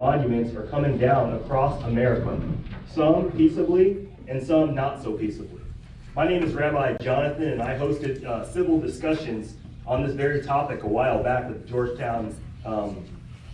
monuments are coming down across America, some peaceably and some not so peaceably. My name is Rabbi Jonathan, and I hosted civil discussions on this very topic a while back with the Georgetown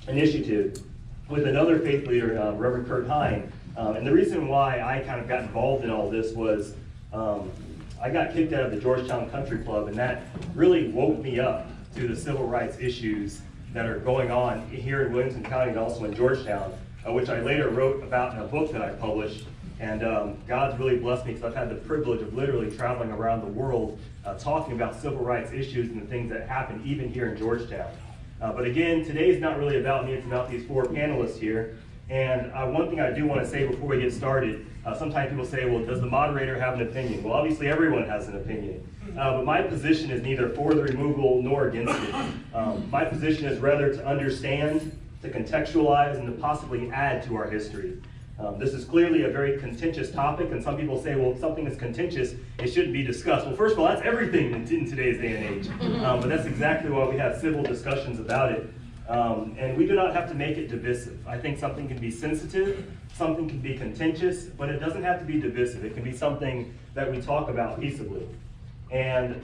initiative with another faith leader, Reverend Kurt Hine. And the reason why I kind of got involved in all this was I got kicked out of the Georgetown Country Club, and that really woke me up to the civil rights issues that are going on here in Williamson County and also in Georgetown, which I later wrote about in a book that I published. And God's really blessed me because I've had the privilege of literally traveling around the world talking about civil rights issues and the things that happen even here in Georgetown. But again, today is not really about me, it's about these four panelists here. And one thing I do want to say before we get started, sometimes people say, well, does the moderator have an opinion? Well, obviously everyone has an opinion. But my position is neither for the removal nor against it. My position is rather to understand, to contextualize, and to possibly add to our history. This is clearly a very contentious topic, and some people say, well, if something is contentious, it shouldn't be discussed. Well, first of all, that's everything in today's day and age. But that's exactly why we have civil discussions about it. And we do not have to make it divisive. I think something can be sensitive, something can be contentious, but it doesn't have to be divisive. It can be something that we talk about peaceably. And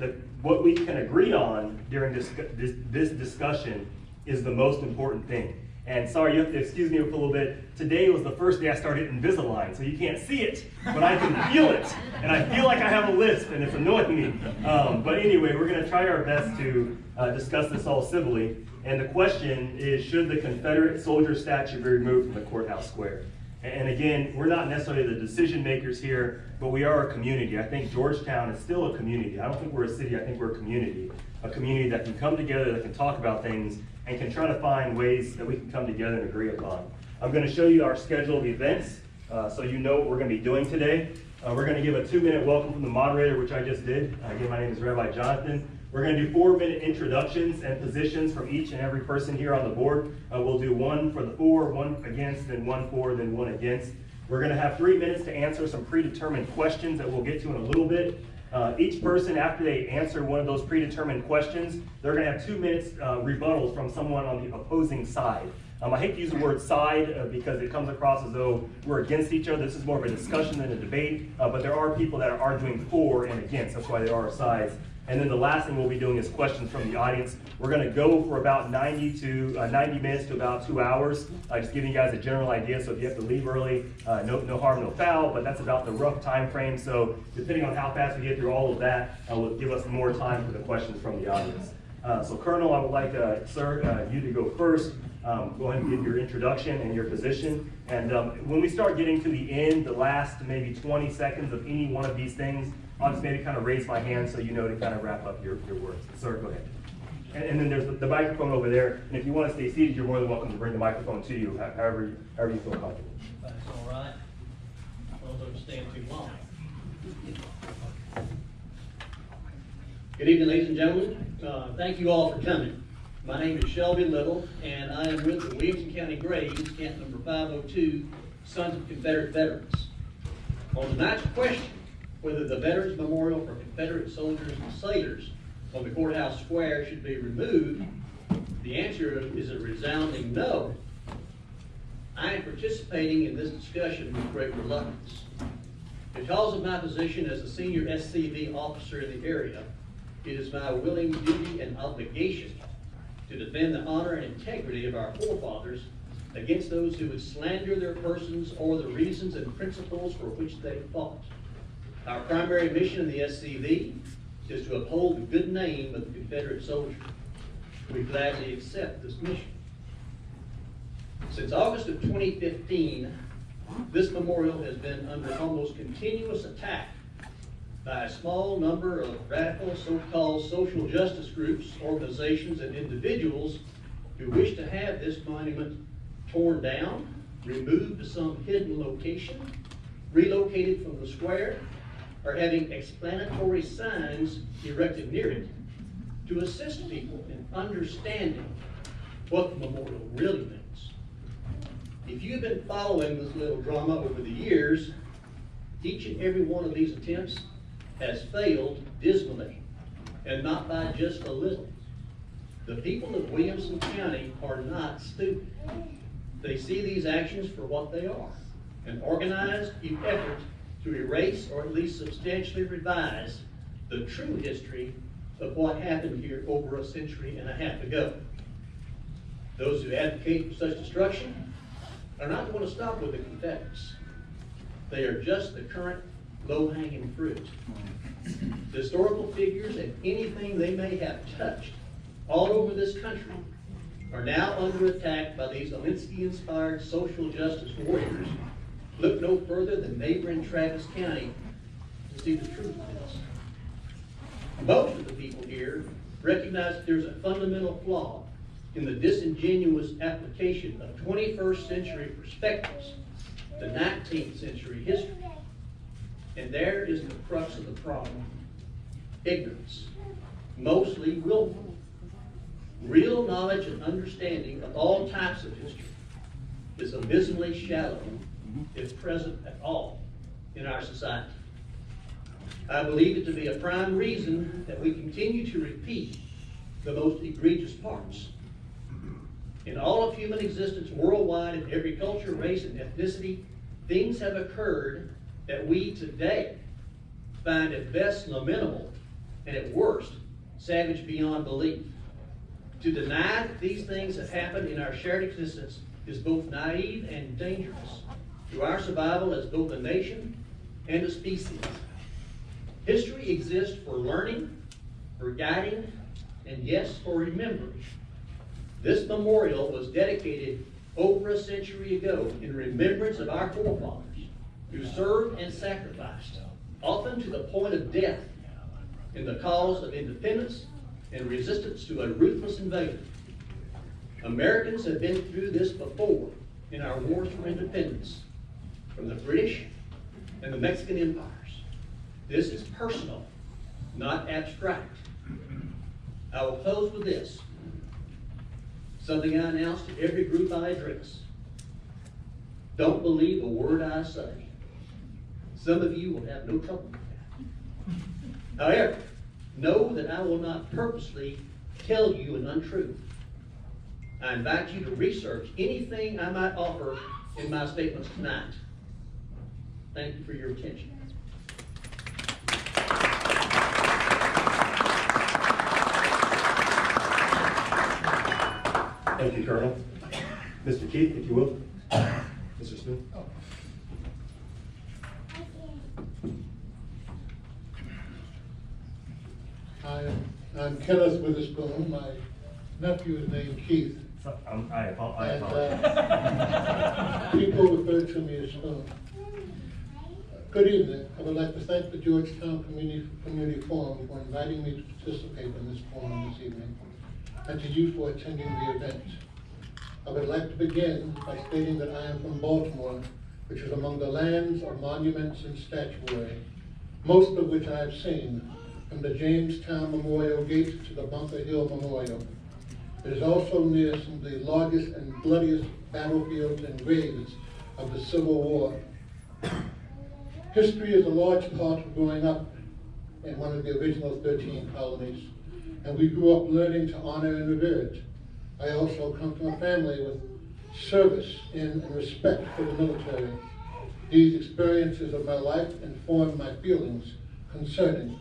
what we can agree on during this discussion is the most important thing. And sorry, you have to excuse me for a little bit. Today was the first day I started Invisalign, so you can't see it, but I can feel it. And I feel like I have a lisp, and it's annoying me. But anyway, we're going to try our best to discuss this all civilly. And the question is, should the Confederate soldier statue be removed from the courthouse square? And again, we're not necessarily the decision makers here, but we are a community. I think Georgetown is still a community. I don't think we're a city, I think we're a community that can come together, that can talk about things, and can try to find ways that we can come together and agree upon. I'm going to show you our scheduled events so you know what we're going to be doing today. We're going to give a 2-minute welcome from the moderator, which I just did. Again, my name is Rabbi Jonathan. We're going to do 4-minute introductions and positions from each and every person here on the board. We'll do one for the for, one against, then one for, then one against. We're going to have 3 minutes to answer some predetermined questions that we'll get to in a little bit. Each person, after they answer one of those predetermined questions, they're going to have 2 minutes rebuttals from someone on the opposing side. I hate to use the word side because it comes across as though we're against each other. This is more of a discussion than a debate, but there are people that are arguing for and against. That's why there are sides. And then the last thing we'll be doing is questions from the audience. We're going to go for about 90 minutes to about 2 hours, just giving you guys a general idea. So if you have to leave early, no harm, no foul, but that's about the rough time frame. So depending on how fast we get through all of that, will give us more time for the questions from the audience. So Colonel, I would like, sir, you to go first. Go ahead and give your introduction and your position. And when we start getting to the end, the last maybe 20 seconds of any one of these things, I'll just maybe kind of raise my hand so you know to kind of wrap up your words. Sir, go ahead. And then there's the microphone over there. And if you want to stay seated, you're more than welcome to bring the microphone to you, however you feel comfortable. That's all right. Well, don't stand too long. Good evening, ladies and gentlemen. Thank you all for coming. My name is Shelby Little, and I am with the Williamson County Graves, camp number 502, Sons of Confederate Veterans. On tonight's question, whether the Veterans Memorial for Confederate soldiers and sailors on the courthouse square should be removed, the answer is a resounding no. I am participating in this discussion with great reluctance. Because of my position as a senior SCV officer in the area, it is my willing duty and obligation to defend the honor and integrity of our forefathers against those who would slander their persons or the reasons and principles for which they fought. Our primary mission in the SCV is to uphold the good name of the Confederate soldier. We gladly accept this mission. Since August of 2015, this memorial has been under almost continuous attack by a small number of radical so-called social justice groups, organizations, and individuals who wish to have this monument torn down, removed to some hidden location, relocated from the square, or having explanatory signs erected near it to assist people in understanding what the memorial really means. If you've been following this little drama over the years, each and every one of these attempts has failed dismally, and not by just a little. The people of Williamson County are not stupid. They see these actions for what they are, an organized effort to erase or at least substantially revise the true history of what happened here over a century and a half ago. Those who advocate for such destruction are not going to stop with the Confederates. They are just the current low-hanging fruit. The historical figures and anything they may have touched all over this country are now under attack by these Alinsky-inspired social justice warriors. Look no further than neighboring Travis County to see the truth of this. Most of the people here recognize that there's a fundamental flaw in the disingenuous application of 21st century perspectives to 19th century history. And there is the crux of the problem. Ignorance, mostly willful. Real knowledge and understanding of all types of history is abysmally shallow, if present at all, in our society. I believe it to be a prime reason that we continue to repeat the most egregious parts. In all of human existence worldwide, in every culture, race, and ethnicity, things have occurred that we today find at best lamentable and at worst savage beyond belief. To deny that these things have happened in our shared existence is both naive and dangerous to our survival as both a nation and a species. History exists for learning, for guiding, and yes, for remembering. This memorial was dedicated over a century ago in remembrance of our forefathers who served and sacrificed, often to the point of death, in the cause of independence and resistance to a ruthless invader. Americans have been through this before in our wars for independence, from the British and the Mexican empires. This is personal, not abstract. I will close with this, something I announce to every group I address. Don't believe a word I say. Some of you will have no trouble with that. However, know that I will not purposely tell you an untruth. I invite you to research anything I might offer in my statements tonight. Thank you for your attention. Thank you, Colonel. Mr. Keith, if you will. Mr. Smith. I'm Kenneth Witherspoon. My nephew is named Keith. I apologize. People refer to me as Spoon. Good evening. I would like to thank the Georgetown Community Forum for inviting me to participate in this forum this evening, and to you for attending the event. I would like to begin by stating that I am from Baltimore, which is among the lands of monuments and statuary, most of which I have seen, from the Jamestown Memorial Gate to the Bunker Hill Memorial. It is also near some of the largest and bloodiest battlefields and graves of the Civil War. History is a large part of growing up in one of the original 13 colonies, and we grew up learning to honor and revere it. I also come from a family with service in and respect for the military. These experiences of my life inform my feelings concerning